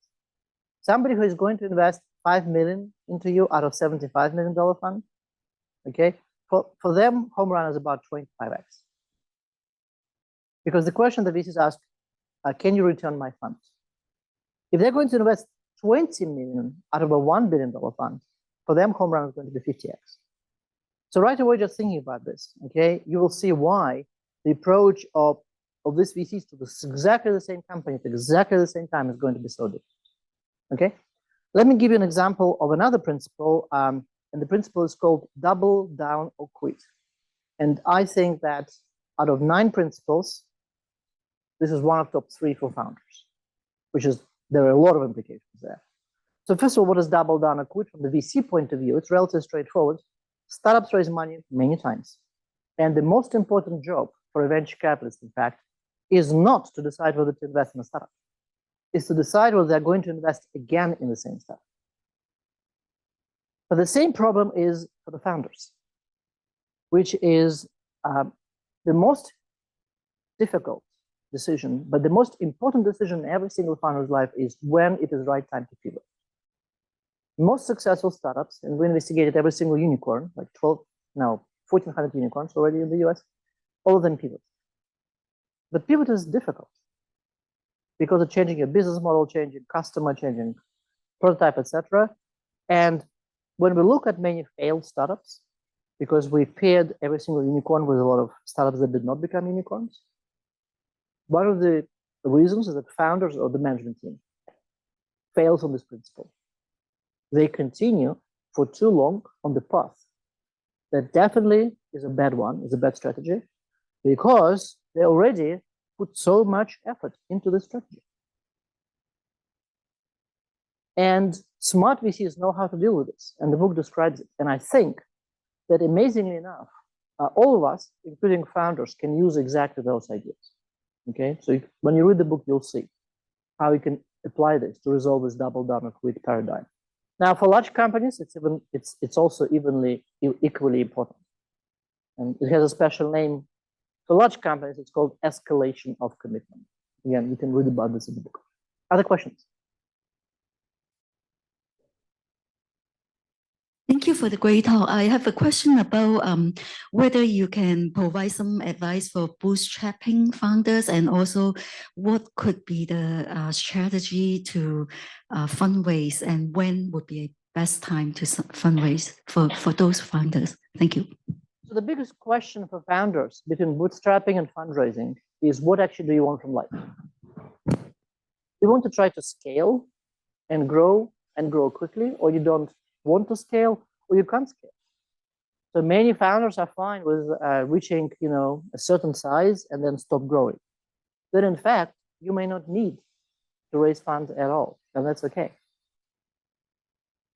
Somebody who is going to invest $5 million into you out of $75 million fund, okay, for them, home run is about 25x. Because the question that VCs ask, can you return my funds? If they're going to invest $20 million out of a $1 billion fund, for them, home run is going to be 50x. So right away, just thinking about this, okay, you will see why the approach of this VCs to this exactly the same company at exactly the same time is going to be so different. Okay, let me give you an example of another principle, and the principle is called double down or quit. And I think that out of 9 principles, this is one of top 3 for founders, which is, there are a lot of implications there. So first of all, what is double down or quit from the VC point of view? It's relatively straightforward. Startups raise money many times. And the most important job for a venture capitalist, in fact, is not to decide whether to invest in a startup. It's to decide whether they're going to invest again in the same startup. But the same problem is for the founders, which is the most difficult decision, but the most important decision in every single founder's life is when it is the right time to pivot. Most successful startups, and we investigated every single unicorn, like 1,400 unicorns already in the US, all of them pivot. But pivot is difficult because of changing your business model, changing customer, changing prototype, etc. And when we look at many failed startups, because we paired every single unicorn with a lot of startups that did not become unicorns, one of the reasons is that founders or the management team fails on this principle. They continue for too long on the path. That definitely is a bad one, is a bad strategy, because they already put so much effort into this strategy. And smart VCs know how to deal with this, and the book describes it. And I think that amazingly enough, all of us, including founders, can use exactly those ideas. Okay, so when you read the book, you'll see how you can apply this to resolve this double down or quit paradigm. Now, for large companies, it's also equally important, and it has a special name. For large companies, it's called escalation of commitment. Again, you can read about this in the book. Other questions? Thank you for the great talk. I have a question about whether you can provide some advice for bootstrapping founders, and also what could be the strategy to fundraise, and when would be a best time to fundraise for those founders. Thank you. So the biggest question for founders between bootstrapping and fundraising is, what actually do you want from life? You want to try to scale and grow quickly, or you don't want to scale, or you can't scale. So many founders are fine with reaching, a certain size and then stop growing. But in fact, you may not need to raise funds at all, and that's okay.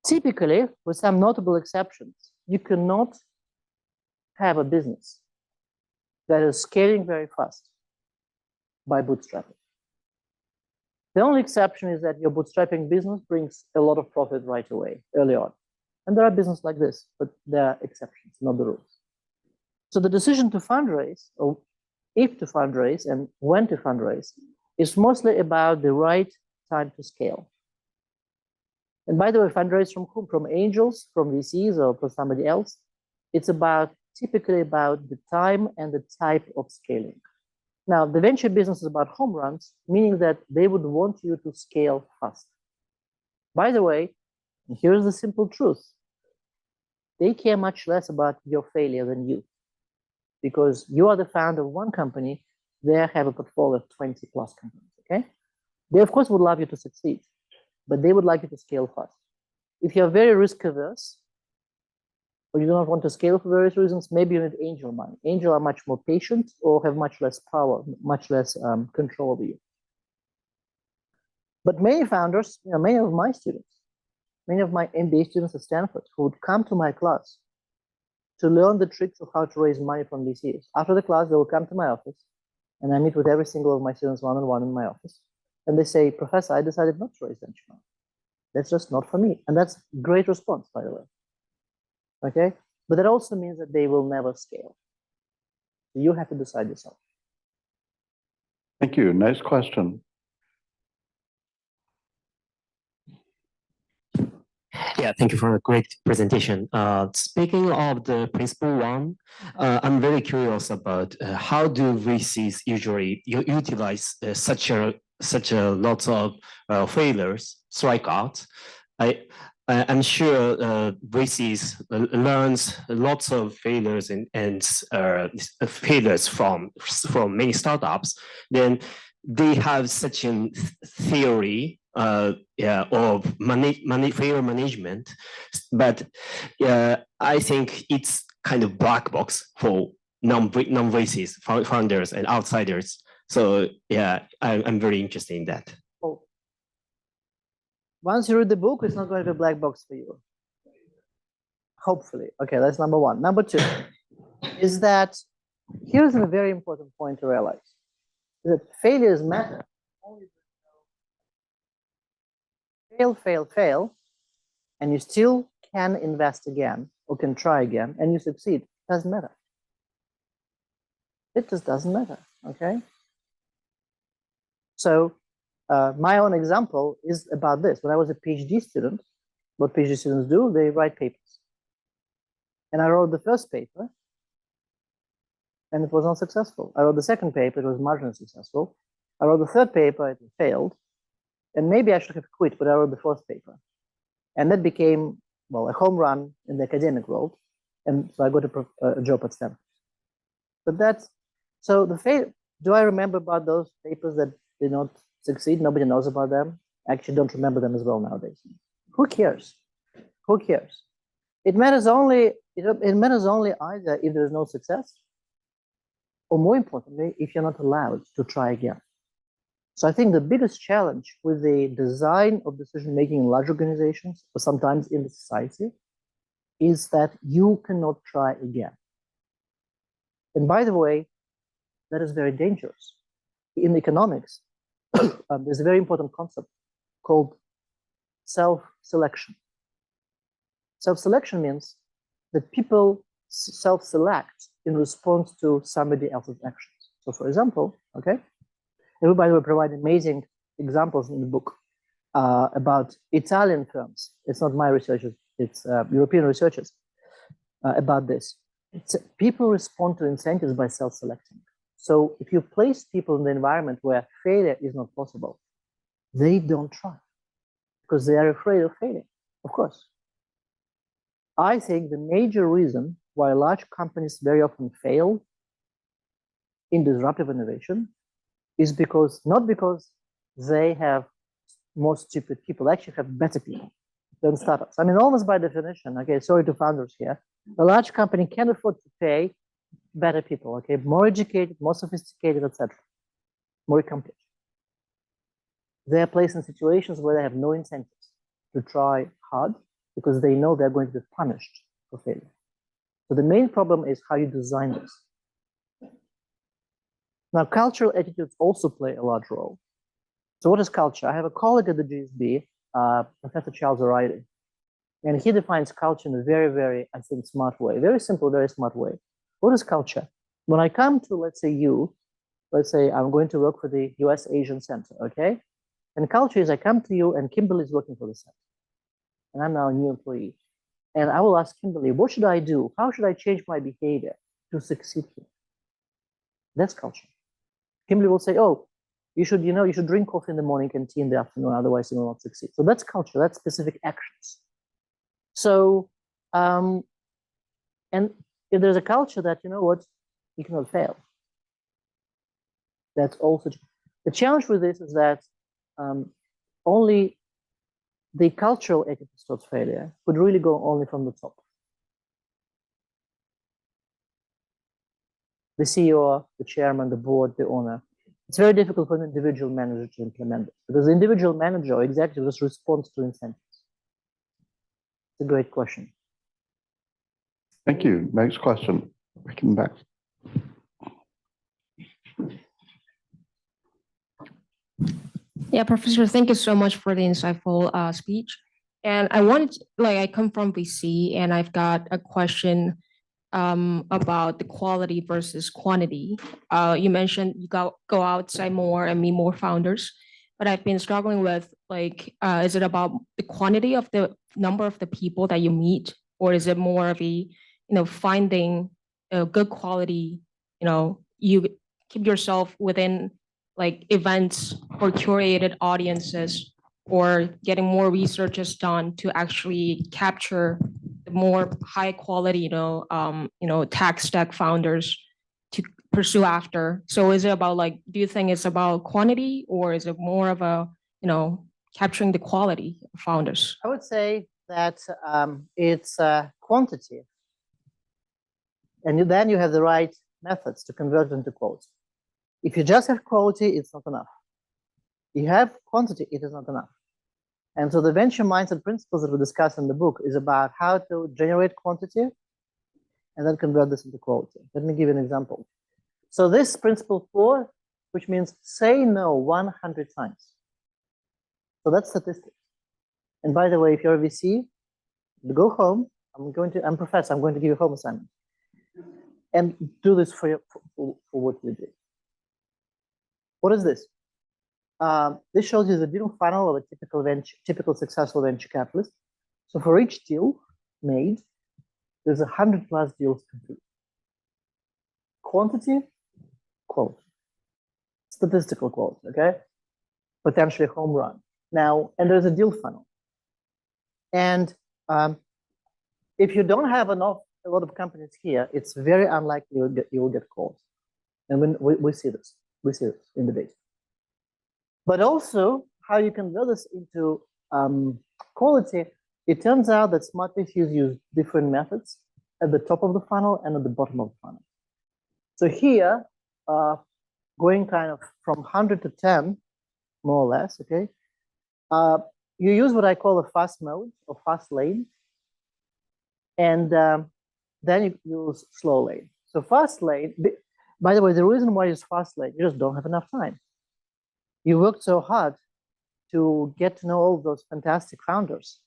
Typically, with some notable exceptions, you cannot have a business that is scaling very fast by bootstrapping. The only exception is that your bootstrapping business brings a lot of profit right away, early on. And there are businesses like this, but there are exceptions, not the rules. So the decision to fundraise, or if to fundraise and when to fundraise, is mostly about the right time to scale. And by the way, fundraise from whom? From angels, from VCs, or from somebody else? It's typically about the time and the type of scaling. Now, the venture business is about home runs, meaning that they would want you to scale fast. By the way, here's the simple truth. They care much less about your failure than you, because you are the founder of one company, they have a portfolio of 20 plus companies, okay? They, of course, would love you to succeed, but they would like you to scale fast. If you're very risk averse, or you do not want to scale for various reasons, maybe you need angel money. Angels are much more patient or have much less power, much less control over you. But many founders, many of my students, many of my MBA students at Stanford who would come to my class to learn the tricks of how to raise money from VCs. After the class, they will come to my office, and I meet with every single of my students one-on-one in my office. And they say, Professor, I decided not to raise venture money. That's just not for me. And that's a great response, by the way. Okay, but that also means that they will never scale. You have to decide yourself. Thank you. Nice question. Yeah, thank you for a great presentation. Speaking of the principle one, I'm very curious about how do VCs usually utilize such a lot of failures, strikeouts. I'm sure VCs learns lots of failures and failures from many startups. Then they have such a theory of failure management, but I think it's kind of black box for non-VCs, founders and outsiders. So yeah, I'm very interested in that. Once you read the book, it's not going to be a black box for you. Hopefully. Okay, that's number one. Number two is that here's a very important point to realize, that failures matter. Fail, and you still can invest again or can try again and you succeed. Doesn't matter. It just doesn't matter, okay? So my own example is about this. When I was a PhD student, what PhD students do, they write papers. And I wrote the first paper, and it was not successful. I wrote the second paper, it was marginally successful. I wrote the third paper, it failed. And maybe I should have quit, but I wrote the fourth paper. And that became, well, a home run in the academic world. And so I got a job at Stanford. But that's, so the fail, do I remember about those papers that did not succeed? Nobody knows about them. I actually don't remember them as well nowadays. Who cares? Who cares? It matters only, it matters only either if there is no success, or more importantly, if you're not allowed to try again. So I think the biggest challenge with the design of decision-making in large organizations, or sometimes in the society, is that you cannot try again. And by the way, that is very dangerous. In economics, there's a very important concept called self-selection. Self-selection means that people self-select in response to somebody else's actions. So for example, okay, everybody will provide amazing examples in the book about Italian firms. It's not my researchers, it's European researchers about this. People respond to incentives by self-selecting. So if you place people in the environment where failure is not possible, they don't try because they are afraid of failing, of course. I think the major reason why large companies very often fail in disruptive innovation is because, not because they have more stupid people, they actually have better people than startups. I mean, almost by definition, okay, sorry to founders here, a large company can afford to pay better people, okay, more educated, more sophisticated, etc., more accomplished. They are placed in situations where they have no incentives to try hard because they know they're going to be punished for failure. So the main problem is how you design this. Now, cultural attitudes also play a large role. So what is culture? I have a colleague at the GSB, Professor Charles O'Reilly, and he defines culture in a very, very, I think, smart way, very simple, very smart way. What is culture? When I come to, let's say I'm going to work for the US-Asian Center, okay? And culture is I come to you and Kimberly is working for the center. And I'm now a new employee. And I will ask Kimberly, what should I do? How should I change my behavior to succeed here? That's culture. Kimberly will say, oh, you should drink coffee in the morning and tea in the afternoon, otherwise you will not succeed. So that's culture, that's specific actions. So, and if there's a culture that, you know what, you cannot fail. That's also, the challenge with this is that only the cultural attitude towards failure could really go only from the top. The CEO, the chairman, the board, the owner. It's very difficult for an individual manager to implement it because the individual manager or executive just responds to incentives. It's a great question. Thank you. Next question. Come back. Yeah, Professor, thank you so much for the insightful speech. And I wanted, I come from VC and I've got a question about the quality versus quantity. You mentioned you go outside more and meet more founders, but I've been struggling with is it about the quantity of the number of the people that you meet, or is it more of a, finding a good quality, you keep yourself within events or curated audiences, or getting more researches done to actually capture the more high quality, tech stack founders to pursue after. So is it about do you think it's about quantity, or is it more of a, capturing the quality of founders? I would say that it's quantity. And then you have the right methods to convert it into quality. If you just have quality, it's not enough. You have quantity, it is not enough. And so the venture mindset principles that we discuss in the book is about how to generate quantity and then convert this into quality. Let me give you an example. So this principle 4, which means say no 100 times. So that's statistics. And by the way, if you're a VC, you go home, I'm professor, I'm going to give you a home assignment. And do this for what you did. What is this? This shows you the deal funnel of a typical successful venture capitalist. So for each deal made, there's 100+ deals complete. Quantity, quality. Statistical quality, okay? Potentially home run. Now, and there's a deal funnel. And if you don't have a lot of companies here, it's very unlikely you will get calls. And when we see this in the data. But also, how you convert this into quality, it turns out that smart VCs use different methods at the top of the funnel and at the bottom of the funnel. So here, going kind of from 100 to 10, more or less, okay, you use what I call a fast mode or fast lane, and then you use slow lane. So fast lane, by the way, the reason why it's fast lane, you just don't have enough time. You worked so hard to get to know all those fantastic founders,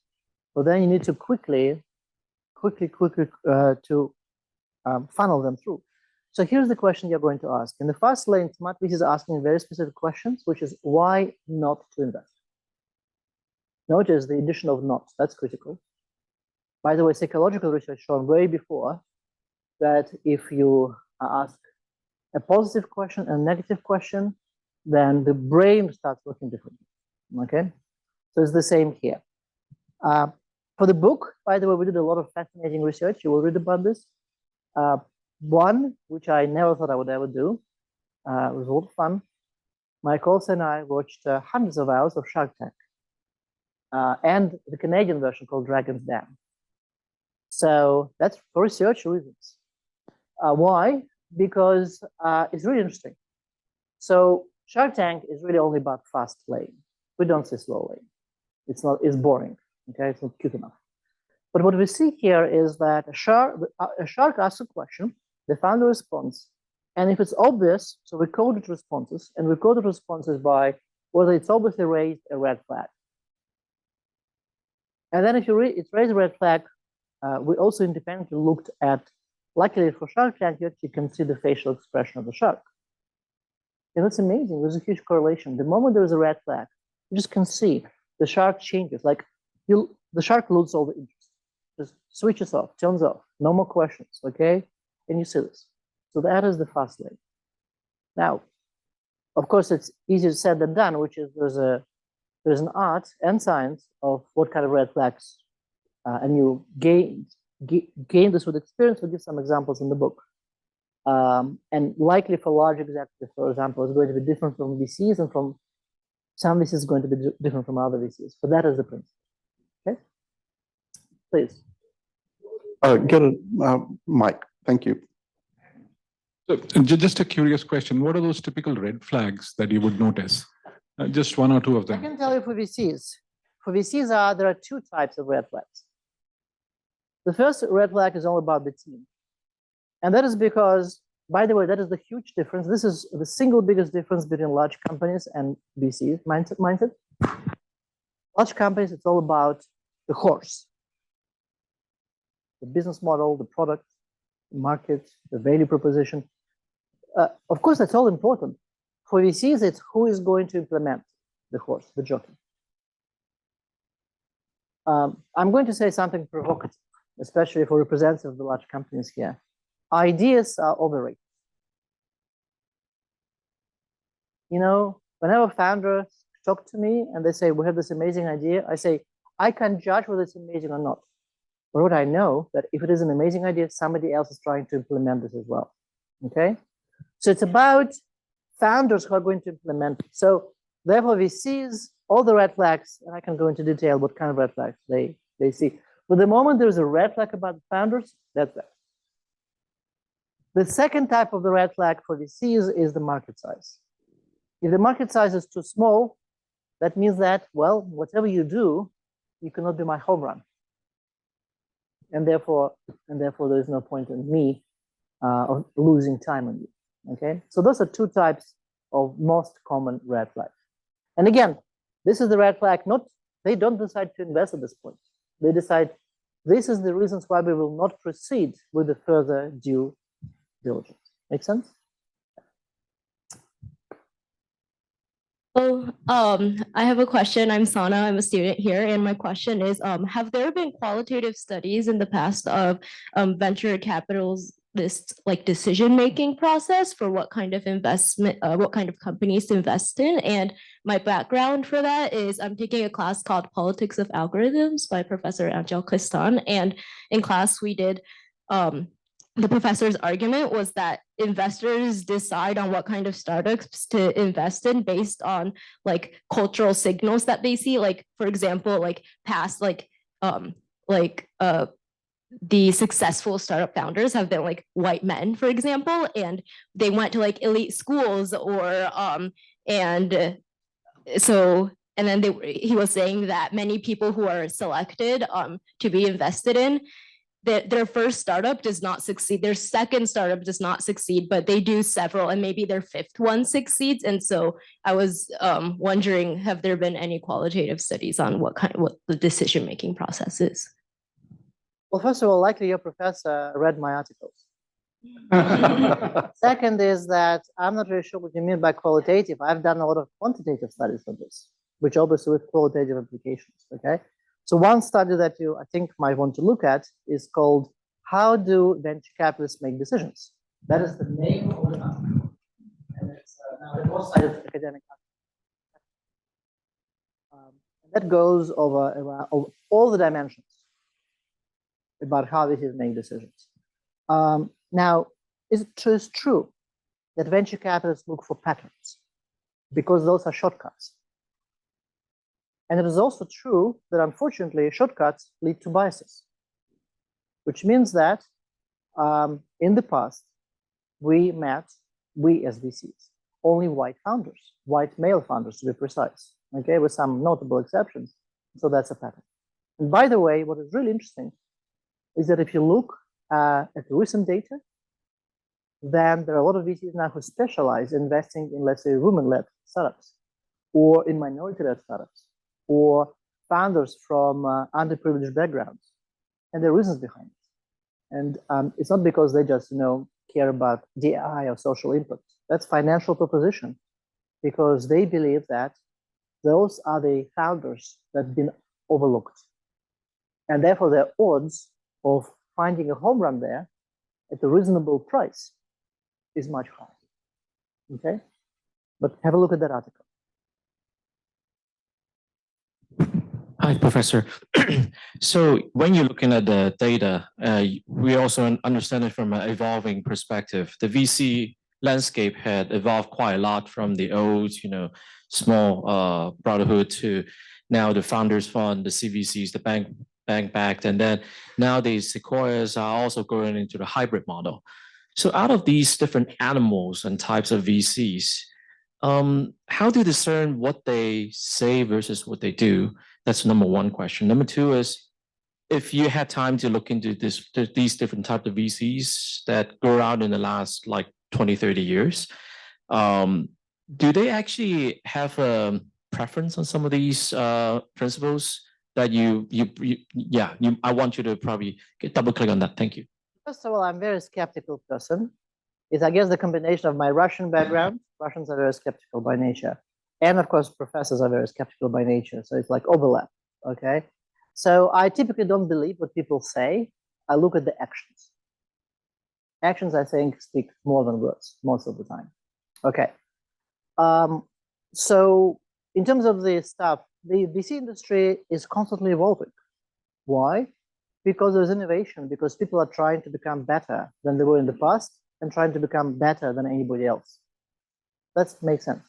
but then you need to quickly funnel them through. So here's the question you're going to ask. In the fast lane, Smart VC is asking very specific questions, which is why not to invest? Notice the addition of not, that's critical. By the way, psychological research shown way before that if you ask a positive question and a negative question, then the brain starts working differently, okay? So it's the same here. For the book, by the way, we did a lot of fascinating research. You will read about this. One, which I never thought I would ever do, it was a lot of fun. My colleagues and I watched hundreds of hours of Shark Tank and the Canadian version called Dragon's Den. So that's for research reasons. Why? Because it's really interesting. So Shark Tank is really only about fast lane. We don't see slow lane. It's boring, okay? It's not cute enough. But what we see here is that a shark asks a question, the founder responds, and if it's obvious, so we coded responses, and we coded responses by whether it's obviously raised a red flag. And then if it's raised a red flag, we also independently looked at, luckily for Shark Tank, you can see the facial expression of the shark. And that's amazing. There's a huge correlation. The moment there's a red flag, you just can see the shark changes. Like the shark loses all the interest, just switches off, turns off, no more questions, okay? And you see this. So that is the fast lane. Now, of course, it's easier said than done, which is there's an art and science of what kind of red flags, and you gain this with experience. We'll give some examples in the book. And likely for large executives, for example, is going to be different from VCs, and from some VCs is going to be different from other VCs. But that is the principle. Okay, please. Get a mic. Thank you. So just a curious question. What are those typical red flags that you would notice? Just one or two of I them. can tell you for VCs. For VCs, there are two types of red flags. The first red flag is all about the team. And that is because, by the way, that is the huge difference. This is the single biggest difference between large companies and VCs mindset. Large companies, it's all about the horse, the business model, the product, the market, the value proposition. Of course, that's all important. For VCs, it's who is going to implement the horse, the jockey. I'm going to say something provocative, especially for representatives of the large companies here. Ideas are overrated. You know, whenever founders talk to me and they say, we have this amazing idea, I say, I can't judge whether it's amazing or not. But what I know that if it is an amazing idea, somebody else is trying to implement this as well. Okay? So it's about founders who are going to implement it. So therefore VCs, all the red flags, and I can go into detail what kind of red flags they see. But the moment there's a red flag about the founders, that's that. The second type of the red flag for VCs is the market size. If the market size is too small, that means that, well, whatever you do, you cannot be my home run. And therefore there is no point in me of losing time on you, okay? So those are two types of most common red flags. And again, this is the red flag, they don't decide to invest at this point. They decide, this is the reasons why we will not proceed with the further due diligence. Make sense? So I have a question. I'm Sana. I'm a student here, and my question is: have there been qualitative studies in the past of venture capital's like decision-making process for what kind of investment, what kind of companies to invest in? And my background for that is I'm taking a class called Politics of Algorithms by Professor Angel Kistan, and in class we did. The professor's argument was that investors decide on what kind of startups to invest in based on like cultural signals that they see. Like, for example, like past the successful startup founders have been like white men, for example, and they went to like elite schools or and then he was saying that many people who are selected to be invested in their first startup does not succeed, their second startup does not succeed, but they do several, and maybe their fifth one succeeds. And so I was wondering, have there been any qualitative studies on what the decision-making process is? Well, first of all, likely your professor read my articles. Second is that I'm not really sure what you mean by qualitative. I've done a lot of quantitative studies on this, which obviously with qualitative implications, okay? So one study that you, I think, might want to look at is called How Do Venture Capitalists Make Decisions? That is the name of the article. And it's now the most cited academic article. And that goes over all the dimensions about how VCs make decisions. Now, it's true that venture capitalists look for patterns because those are shortcuts. And it is also true that unfortunately shortcuts lead to biases, which means that in the past, we as VCs, only white founders, white male founders to be precise, okay, with some notable exceptions. So that's a pattern. And by the way, what is really interesting is that if you look at the recent data, then there are a lot of VCs now who specialize in investing in, let's say, women-led startups or in minority-led startups, or founders from underprivileged backgrounds, and there are reasons behind it. And it's not because they just, care about DI or social impact. That's financial proposition, because they believe that those are the founders that have been overlooked, and therefore their odds of finding a home run there at a reasonable price is much higher. Okay, but have a look at that article. Hi, Professor. So when you're looking at the data, we also understand it from an evolving perspective. The VC landscape had evolved quite a lot from the old, small brotherhood to now the founders fund, the CVCs, the bank backed, and then nowadays Sequoias are also going into the hybrid model. So out of these different animals and types of VCs, how do you discern what they say versus what they do? That's number one question. Number two is, if you had time to look into these different types of VCs that grow out in the last 20, 30 years, do they actually have a preference on some of these principles that I want you to probably double click on that. Thank you. First of all, I'm a very skeptical person. It's, I guess, the combination of my Russian background. Russians are very skeptical by nature. And of course, professors are very skeptical by nature. So it's like overlap, okay? So I typically don't believe what people say. I look at the actions. Actions, I think, speak more than words most of the time. Okay. So in terms of the stuff, the VC industry is constantly evolving. Why? Because there's innovation, because people are trying to become better than they were in the past and trying to become better than anybody else. That makes sense.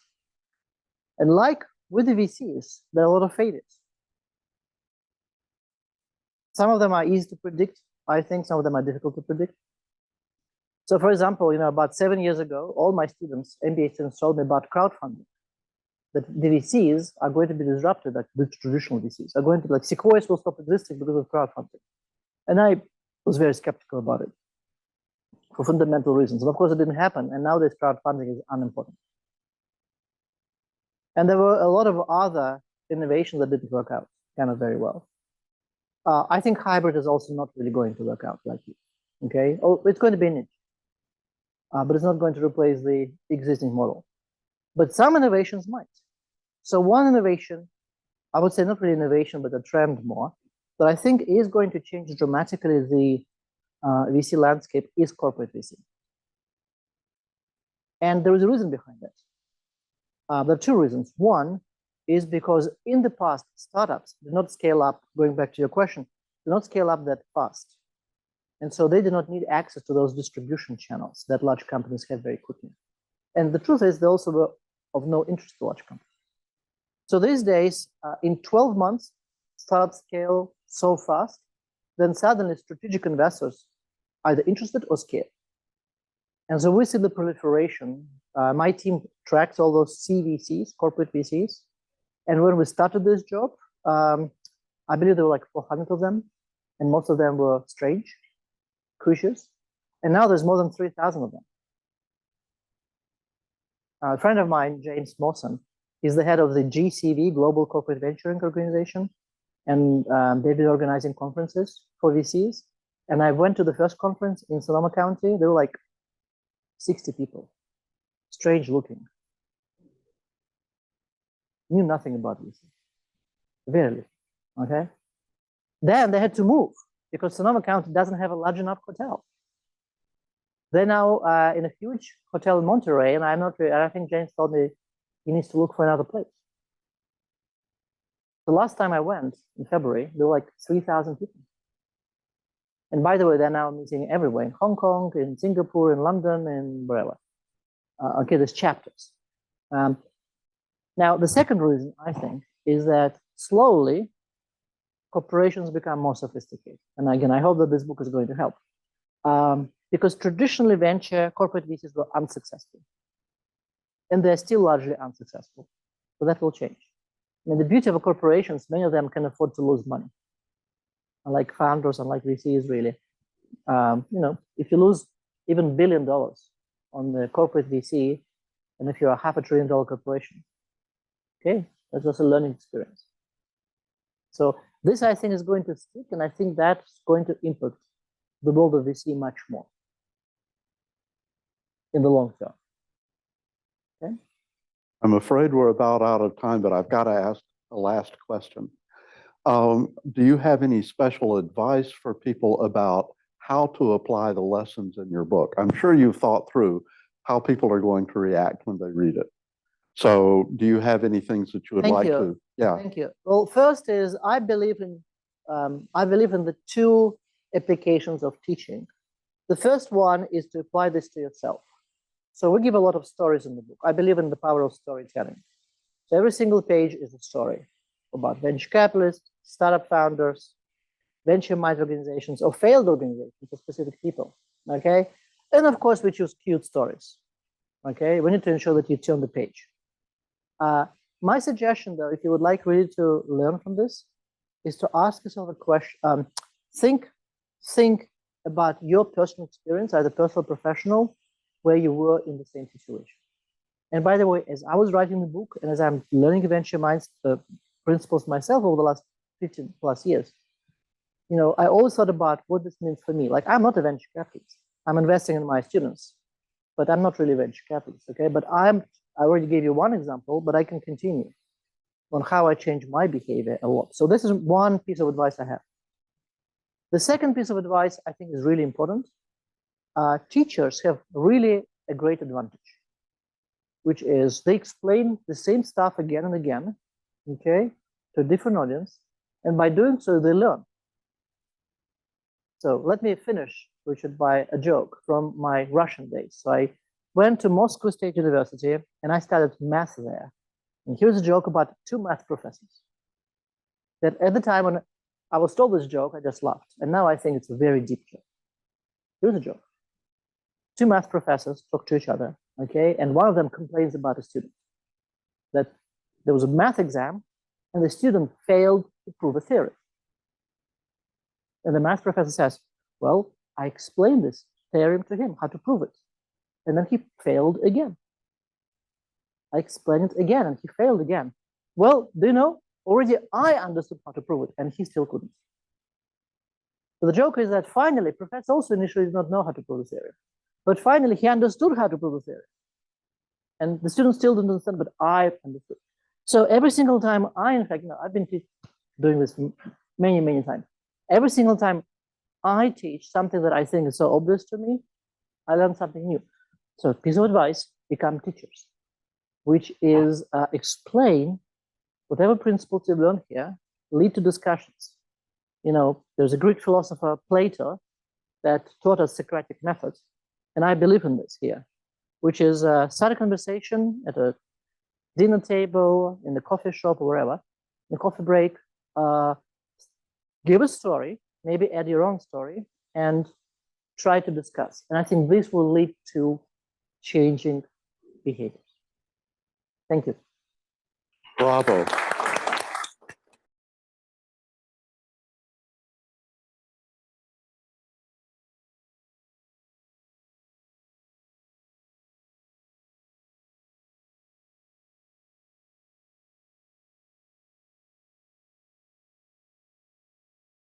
And like with the VCs, there are a lot of failures. Some of them are easy to predict. I think some of them are difficult to predict. So for example, about 7 years ago, all my students, MBA students, told me about crowdfunding. That the VCs are going to be disrupted, like the traditional VCs are going to, like Sequoias will stop existing because of crowdfunding. And I was very skeptical about it for fundamental reasons. And of course, it didn't happen. And now this crowdfunding is unimportant. And there were a lot of other innovations that didn't work out kind of very well. I think hybrid is also not really going to work out likely. Okay, it's going to be a niche, but it's not going to replace the existing model. But some innovations might. So one innovation, I would say not really innovation, but a trend more, that I think is going to change dramatically the VC landscape is corporate VC. And there is a reason behind that. There are two reasons. One is because in the past, startups did not scale up, going back to your question, did not scale up that fast. And so they did not need access to those distribution channels that large companies have very quickly. And the truth is they also were of no interest to large companies. So these days, in 12 months, startups scale so fast, then suddenly strategic investors are either interested or scared. And so we see the proliferation. My team tracks all those CVCs, corporate VCs. And when we started this job, I believe there were like 400 of them, and most of them were strange. crucius, and now there's more than 3,000 of them. A friend of mine, James Mawson, is the head of the GCV, Global Corporate Venturing Organization, and they've been organizing conferences for VCs. And I went to the first conference in Sonoma County. There were like 60 people, strange looking. Knew nothing about VC, very little, okay? Then they had to move because Sonoma County doesn't have a large enough hotel. They're now in a huge hotel in Monterey, and I think James told me he needs to look for another place. The last time I went in February, there were like 3,000 people. And by the way, they're now meeting everywhere, in Hong Kong, in Singapore, in London, and wherever. Okay, there's chapters. Now, the second reason, I think, is that slowly corporations become more sophisticated. And again, I hope that this book is going to help. Because traditionally corporate VCs were unsuccessful. And they're still largely unsuccessful. So that will change. I mean, the beauty of corporations, many of them can afford to lose money. Unlike founders, unlike VCs, really. If you lose even $1 billion on the corporate VC, and if you're a $500 billion corporation, okay, that's just a learning experience. So this, I think, is going to stick, and I think that's going to impact the world of VC much more in the long term. Okay. I'm afraid we're about out of time, but I've got to ask a last question. Do you have any special advice for people about how to apply the lessons in your book? I'm sure you've thought through how people are going to react when they read it. So do you have any things that you would like to? Yeah. Thank you. Well, first is I believe in the two applications of teaching. The first one is to apply this to yourself. So we give a lot of stories in the book. I believe in the power of storytelling. So every single page is a story about venture capitalists, startup founders, venture mind organizations, or failed organizations for specific people. Okay. And of course, we choose cute stories. Okay. We need to ensure that you turn the page. My suggestion, though, if you would like really to learn from this, is to ask yourself a question. Think about your personal experience, either personal or professional, where you were in the same situation. And by the way, as I was writing the book and as I'm learning venture minds principles myself over the last 15 plus years, I always thought about what this means for me. Like, I'm not a venture capitalist. I'm investing in my students, but I'm not really a venture capitalist. Okay, but I already gave you one example, but I can continue on how I changed my behavior a lot. So this is one piece of advice I have. The second piece of advice I think is really important. Teachers have really a great advantage, which is they explain the same stuff again and again, okay, to a different audience. And by doing so, they learn. So let me finish, Richard, by a joke from my Russian days. So I went to Moscow State University and I studied math there. And here's a joke about two math professors. That at the time when I was told this joke, I just laughed. And now I think it's a very deep joke. Here's a joke. Two math professors talk to each other, okay? And one of them complains about a student. That there was a math exam and the student failed to prove a theory. And the math professor says, well, I explained this theorem to him, how to prove it. And then he failed again. I explained it again and he failed again. Well, do you know, already I understood how to prove it and he still couldn't. So the joke is that finally, professor also initially did not know how to prove the theory. But finally, he understood how to prove the theory. And the student still didn't understand, but I understood. So every single time in fact, I've been doing this many, many times. Every single time I teach something that I think is so obvious to me, I learn something new. So piece of advice, become teachers, which is explain whatever principles you learn here, lead to discussions. There's a Greek philosopher, Plato, that taught us Socratic methods. And I believe in this here, which is start a conversation at a dinner table, in the coffee shop, or wherever, in the coffee break, give a story, maybe add your own story, and try to discuss. And I think this will lead to changing behaviors. Thank you. Bravo.